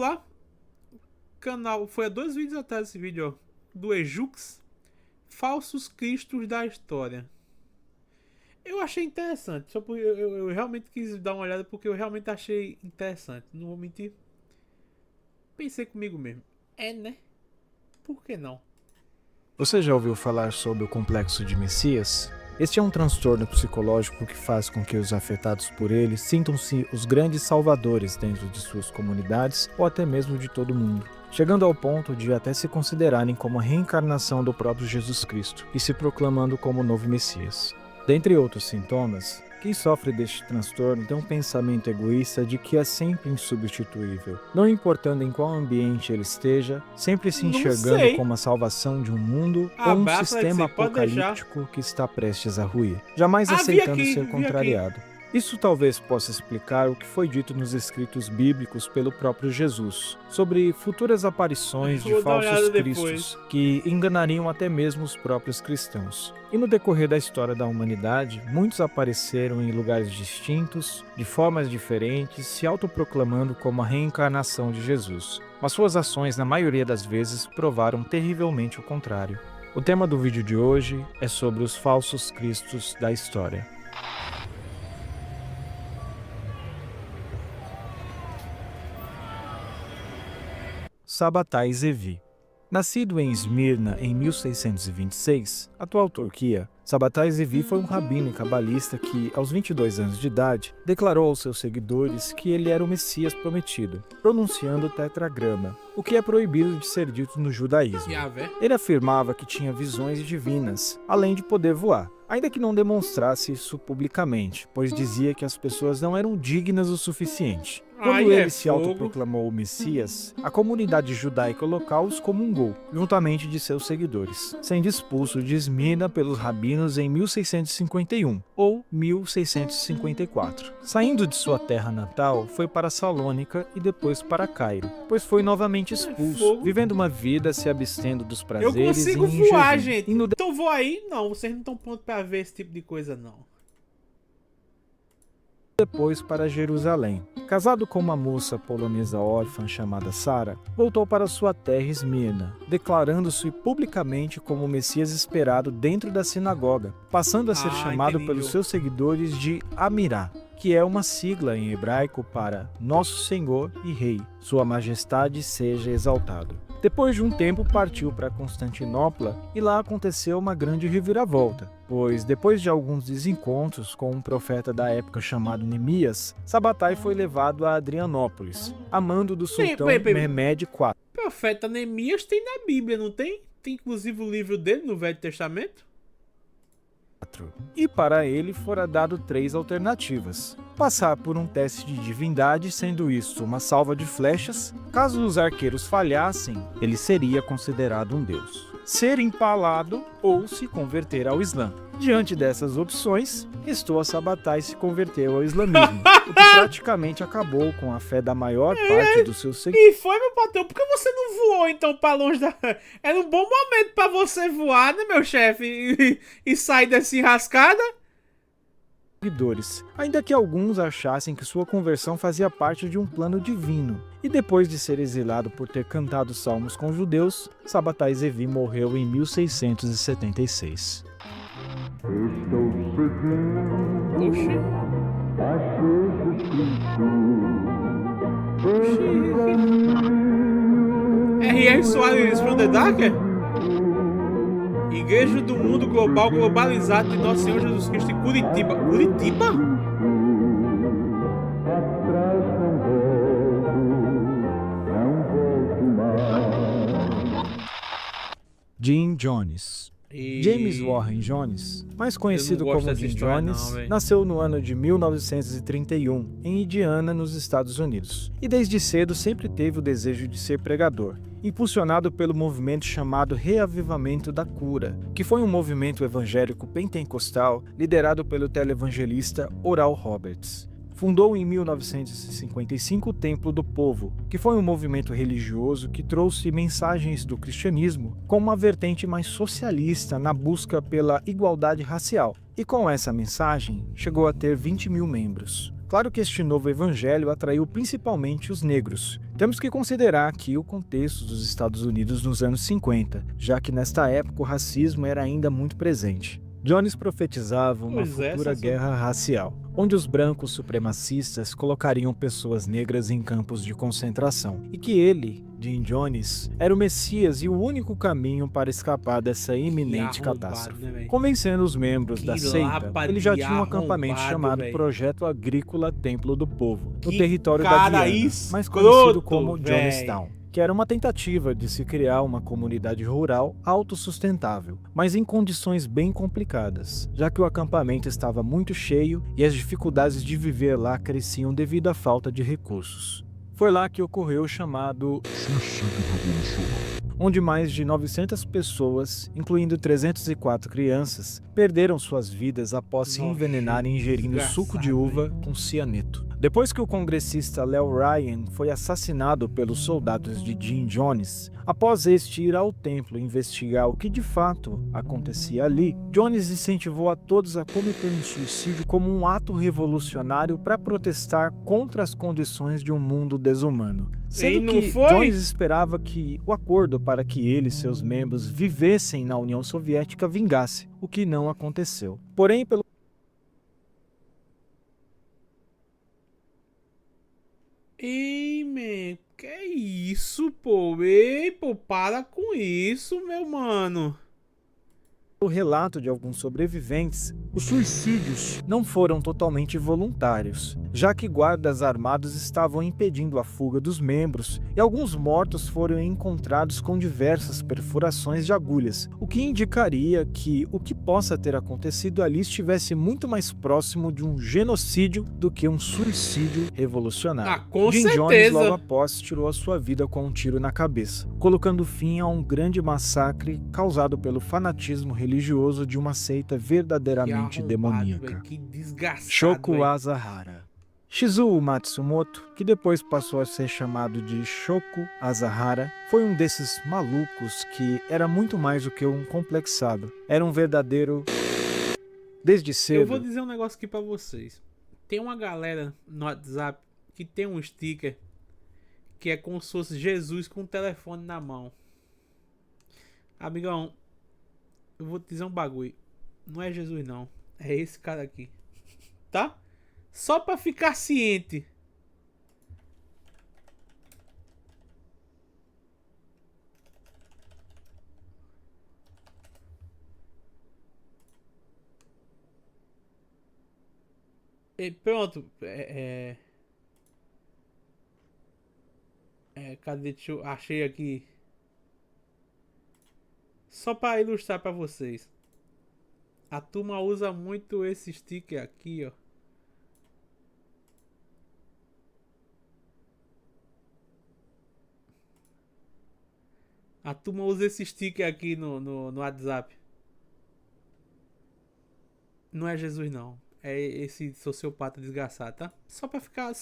lá. Canal, foi há 2 vídeos atrás esse vídeo, ó. Do Ejux. Falsos Cristos da História. Eu achei interessante. Só porque eu realmente quis dar uma olhada porque eu realmente achei interessante. Não vou mentir. Pensei comigo mesmo. É, né? Por que não? Você já ouviu falar sobre o complexo de Messias? Este é um transtorno psicológico que faz com que os afetados por ele sintam-se os grandes salvadores dentro de suas comunidades ou até mesmo de todo o mundo, chegando ao ponto de até se considerarem como a reencarnação do próprio Jesus Cristo e se proclamando como o novo Messias. Dentre outros sintomas, quem sofre deste transtorno tem um pensamento egoísta de que é sempre insubstituível, não importando em qual ambiente ele esteja, sempre se enxergando como a salvação de um mundo ou um sistema apocalíptico que está prestes a ruir, jamais aceitando ser contrariado. Isso talvez possa explicar o que foi dito nos escritos bíblicos pelo próprio Jesus, sobre futuras aparições de falsos cristos que enganariam até mesmo os próprios cristãos. E no decorrer da história da humanidade, muitos apareceram em lugares distintos, de formas diferentes, se autoproclamando como a reencarnação de Jesus. Mas suas ações, na maioria das vezes, provaram terrivelmente o contrário. O tema do vídeo de hoje é sobre os falsos cristos da história. Sabbatai Zevi. Nascido em Esmirna em 1626, atual Turquia, Sabbatai Zevi foi um rabino e cabalista que, aos 22 anos de idade, declarou aos seus seguidores que ele era o Messias prometido, pronunciando o tetragrama, o que é proibido de ser dito no judaísmo. Ele afirmava que tinha visões divinas, além de poder voar, ainda que não demonstrasse isso publicamente, pois dizia que as pessoas não eram dignas o suficiente. Quando ele se autoproclamou o Messias, a comunidade judaica local os comungou, juntamente de seus seguidores, sendo expulso de Esmirna pelos rabinos em 1651 ou 1654. Saindo de sua terra natal, foi para Salônica e depois para Cairo, pois foi novamente expulso, vivendo uma vida se abstendo dos prazeres. Eu consigo voar, gente. Então vou aí? Não, vocês não estão prontos para ver esse tipo de coisa, não. Depois para Jerusalém. Casado com uma moça polonesa órfã chamada Sara, voltou para sua terra Esmirna, declarando-se publicamente como o Messias esperado dentro da sinagoga, passando a ser chamado pelos seus seguidores de Amirá, que é uma sigla em hebraico para Nosso Senhor e Rei, Sua Majestade seja exaltado. Depois de um tempo partiu para Constantinopla e lá aconteceu uma grande reviravolta, pois depois de alguns desencontros com um profeta da época chamado Neemias, Sabbatai foi levado a Adrianópolis, a mando do sultão Mehmed IV. Profeta Neemias tem na Bíblia, não tem? Tem inclusive o livro dele no Velho Testamento? E para ele fora dado 3 alternativas: passar por um teste de divindade, sendo isso uma salva de flechas. Caso os arqueiros falhassem, ele seria considerado um deus. Ser empalado ou se converter ao Islã. Diante dessas opções, restou a Sabbatai se converter ao islamismo, o que praticamente acabou com a fé da maior parte dos seus seguidores. E foi, meu patrão, por que você não voou então para longe da... Era um bom momento para você voar, né, meu chefe? E sair dessa enrascada? Ainda que alguns achassem que sua conversão fazia parte de um plano divino. E depois de ser exilado por ter cantado salmos com judeus, Sabbatai Zevi morreu em 1676. Estou seguindo a Jesus Cristo. R.R. Soares from the Darker? Igreja do Mundo Global Globalizado de Nosso Senhor Jesus Cristo em Curitiba. Curitiba? Jim Jones. James Warren Jones, mais conhecido como Jim Jones, nasceu no ano de 1931 em Indiana, nos Estados Unidos, e desde cedo sempre teve o desejo de ser pregador, impulsionado pelo movimento chamado Reavivamento da Cura, que foi um movimento evangélico pentecostal liderado pelo televangelista Oral Roberts. Fundou em 1955 o Templo do Povo, que foi um movimento religioso que trouxe mensagens do cristianismo com uma vertente mais socialista na busca pela igualdade racial. E com essa mensagem, chegou a ter 20 mil membros. Claro que este novo evangelho atraiu principalmente os negros. Temos que considerar aqui o contexto dos Estados Unidos nos anos 50, já que nesta época o racismo era ainda muito presente. Jones profetizava uma futura guerra racial, onde os brancos supremacistas colocariam pessoas negras em campos de concentração, e que ele, Jim Jones, era o Messias e o único caminho para escapar dessa iminente catástrofe. Né, convencendo os membros da seita, ele já tinha um acampamento chamado Projeto Agrícola Templo do Povo, no território da Guiana, mais conhecido como Jonestown, que era uma tentativa de se criar uma comunidade rural autossustentável, mas em condições bem complicadas, já que o acampamento estava muito cheio e as dificuldades de viver lá cresciam devido à falta de recursos. Foi lá que ocorreu o chamado suicídio revolucionário, onde mais de 900 pessoas, incluindo 304 crianças, perderam suas vidas após se envenenarem ingerindo suco de uva com cianeto. Depois que o congressista Leo Ryan foi assassinado pelos soldados de Jim Jones, após este ir ao templo investigar o que de fato acontecia ali, Jones incentivou a todos a cometerem suicídio como um ato revolucionário para protestar contra as condições de um mundo desumano. Sendo que Jones esperava que o acordo para que ele e seus membros vivessem na União Soviética vingasse, o que não aconteceu. Porém, pelo Ei, man, que é isso, pô? Ei, pô, para com isso, meu mano. O relato de alguns sobreviventes, os suicídios não foram totalmente voluntários, já que guardas armados estavam impedindo a fuga dos membros e alguns mortos foram encontrados com diversas perfurações de agulhas, o que indicaria que o que possa ter acontecido ali estivesse muito mais próximo de um genocídio do que um suicídio revolucionário. Ah, com Jim certeza. Jones logo após tirou a sua vida com um tiro na cabeça, colocando fim a um grande massacre causado pelo fanatismo religioso de uma seita verdadeiramente demoníaca. Que desgraçado, Shoko Asahara. Shizuo Matsumoto, que depois passou a ser chamado de Shoko Asahara, foi um desses malucos que era muito mais do que um complexado. Era um verdadeiro... Desde cedo... Eu vou dizer um negócio aqui pra vocês. Tem uma galera no WhatsApp que tem um sticker que é como se fosse Jesus com o telefone na mão. Amigão, eu vou te dizer um bagulho. Não é Jesus não. É esse cara aqui. Tá? Só pra ficar ciente. E pronto. Cadê? Achei aqui. Só para ilustrar para vocês. A turma usa muito esse sticker aqui, ó. A turma usa esse sticker aqui no WhatsApp. Não é Jesus não. É esse sociopata desgraçado, tá? Só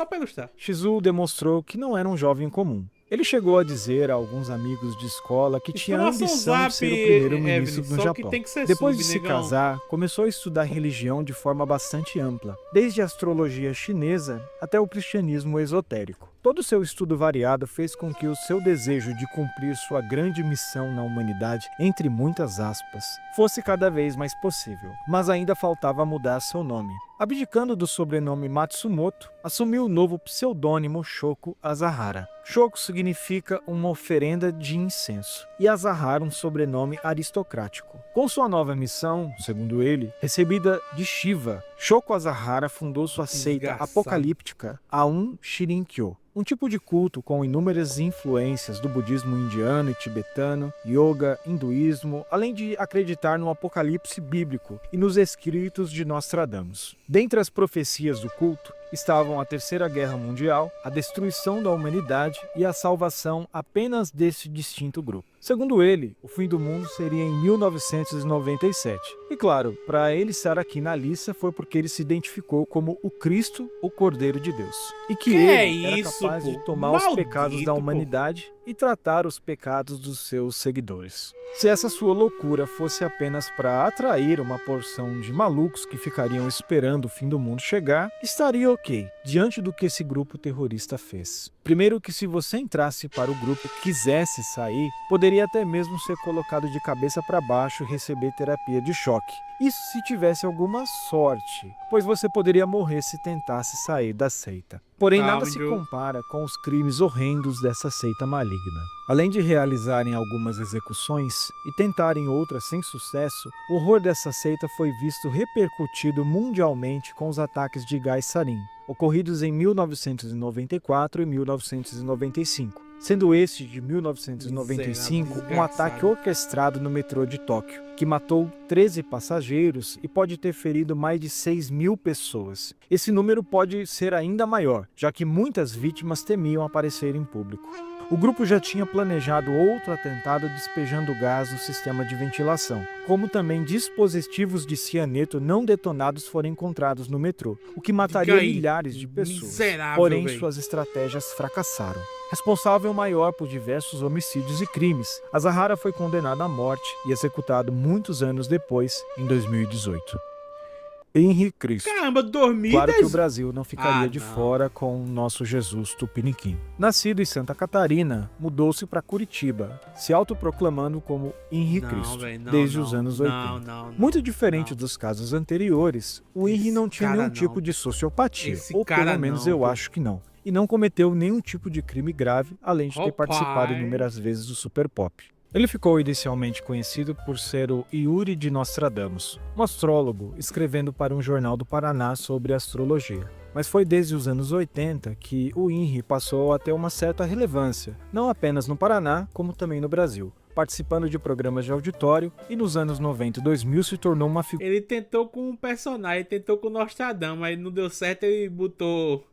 pra ilustrar. Shizuo demonstrou que não era um jovem comum. Ele chegou a dizer a alguns amigos de escola que tinha a ambição de ser o primeiro-ministro do Japão. Depois de se casar, começou a estudar religião de forma bastante ampla, desde a astrologia chinesa até o cristianismo esotérico. Todo o seu estudo variado fez com que o seu desejo de cumprir sua grande missão na humanidade, entre muitas aspas, fosse cada vez mais possível, mas ainda faltava mudar seu nome. Abdicando do sobrenome Matsumoto, assumiu o novo pseudônimo Shoko Asahara. Shoko significa uma oferenda de incenso, e Asahara um sobrenome aristocrático. Com sua nova missão, segundo ele, recebida de Shiva, Shoko Asahara fundou sua seita apocalíptica Aum Shirinkyo, um tipo de culto com inúmeras influências do budismo indiano e tibetano, yoga, hinduísmo, além de acreditar no apocalipse bíblico e nos escritos de Nostradamus. Dentre as profecias do culto estavam a Terceira Guerra Mundial, a destruição da humanidade e a salvação apenas desse distinto grupo. Segundo ele, o fim do mundo seria em 1997. E claro, para ele estar aqui na lista foi porque ele se identificou como o Cristo, o Cordeiro de Deus. E que ele era capaz de tomar os pecados da humanidade e tratar os pecados dos seus seguidores. Se essa sua loucura fosse apenas para atrair uma porção de malucos que ficariam esperando o fim do mundo chegar, estaria ok diante do que esse grupo terrorista fez. Primeiro que se você entrasse para o grupo e quisesse sair, poderia até mesmo ser colocado de cabeça para baixo e receber terapia de choque. Isso se tivesse alguma sorte, pois você poderia morrer se tentasse sair da seita. Porém, nada se compara com os crimes horrendos dessa seita maligna. Além de realizarem algumas execuções e tentarem outras sem sucesso, o horror dessa seita foi visto repercutido mundialmente com os ataques de gás sarin, ocorridos em 1994 e 1995. Sendo este de 1995 um ataque orquestrado no metrô de Tóquio, que matou 13 passageiros e pode ter ferido mais de 6.000 pessoas. Esse número pode ser ainda maior, já que muitas vítimas temiam aparecer em público. O grupo já tinha planejado outro atentado despejando gás no sistema de ventilação, como também dispositivos de cianeto não detonados foram encontrados no metrô, o que mataria milhares de pessoas. Porém, suas estratégias fracassaram. Responsável maior por diversos homicídios e crimes, Asahara foi condenado à morte e executado muitos anos depois, em 2018. Henri Cristo. Caramba, 2010? Claro que o Brasil não ficaria de fora com o nosso Jesus Tupiniquim. Nascido em Santa Catarina, mudou-se para Curitiba, se autoproclamando como Henri Cristo, desde os anos 80. Muito diferente dos casos anteriores, o Henri não tinha nenhum tipo de sociopatia, ou pelo menos eu acho que não. E não cometeu nenhum tipo de crime grave, além de ter participado inúmeras vezes do Super Pop. Ele ficou inicialmente conhecido por ser o Yuri de Nostradamus, um astrólogo escrevendo para um jornal do Paraná sobre astrologia. Mas foi desde os anos 80 que o Henri passou a ter uma certa relevância, não apenas no Paraná, como também no Brasil, participando de programas de auditório e nos anos 90 e 2000 se tornou uma figura... Ele tentou com um personagem, tentou com o Nostradamus, mas não deu certo e mudou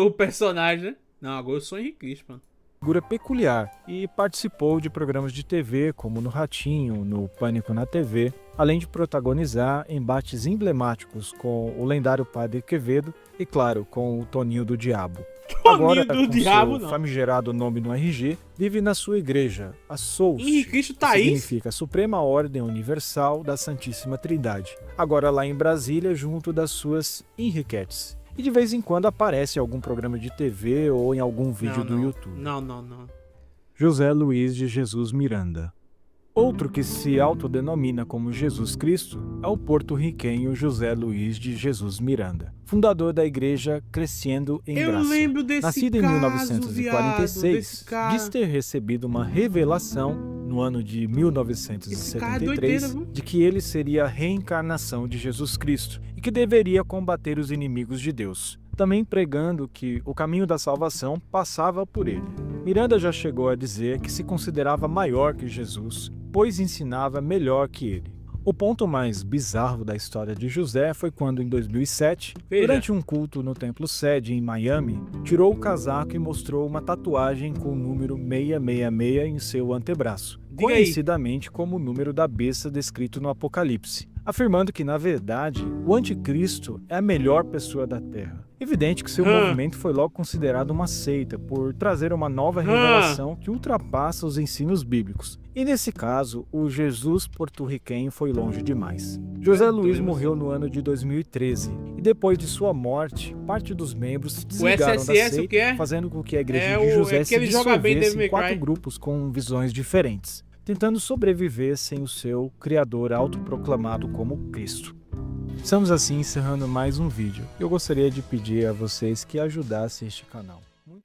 o personagem, né? Não, agora eu sou Henri Cristo, mano. Figura peculiar e participou de programas de TV como no Ratinho, no Pânico na TV, além de protagonizar embates emblemáticos com o lendário Padre Quevedo e, claro, com o Toninho do Diabo. Agora, com seu famigerado nome no RG, vive na sua igreja, a Souls, que significa a Suprema Ordem Universal da Santíssima Trindade, agora lá em Brasília junto das suas Henriquetes. E de vez em quando aparece em algum programa de TV ou em algum vídeo do YouTube. Não. José Luiz de Jesus Miranda. Outro que se autodenomina como Jesus Cristo é o porto-riquenho José Luiz de Jesus Miranda, fundador da igreja Crescendo em Graça. Eu lembro desse Nascido em 1946, diz ter recebido uma revelação no ano de 1973 de que ele seria a reencarnação de Jesus Cristo e que deveria combater os inimigos de Deus, também pregando que o caminho da salvação passava por ele. Miranda já chegou a dizer que se considerava maior que Jesus, pois ensinava melhor que ele. O ponto mais bizarro da história de José foi quando, em 2007, durante um culto no Templo Sede, em Miami, tirou o casaco e mostrou uma tatuagem com o número 666 em seu antebraço, conhecidamente como o número da besta descrito no Apocalipse, afirmando que, na verdade, o anticristo é a melhor pessoa da Terra. Evidente que seu movimento foi logo considerado uma seita por trazer uma nova revelação que ultrapassa os ensinos bíblicos. E nesse caso, o Jesus porto-riquenho foi longe demais. José Luiz morreu no ano de 2013 e depois de sua morte, parte dos membros se desligaram da seita, fazendo com que a igreja de José se dissolvesse em 4 grupos com visões diferentes, tentando sobreviver sem o seu criador autoproclamado como Cristo. Estamos assim encerrando mais um vídeo. Eu gostaria de pedir a vocês que ajudassem este canal.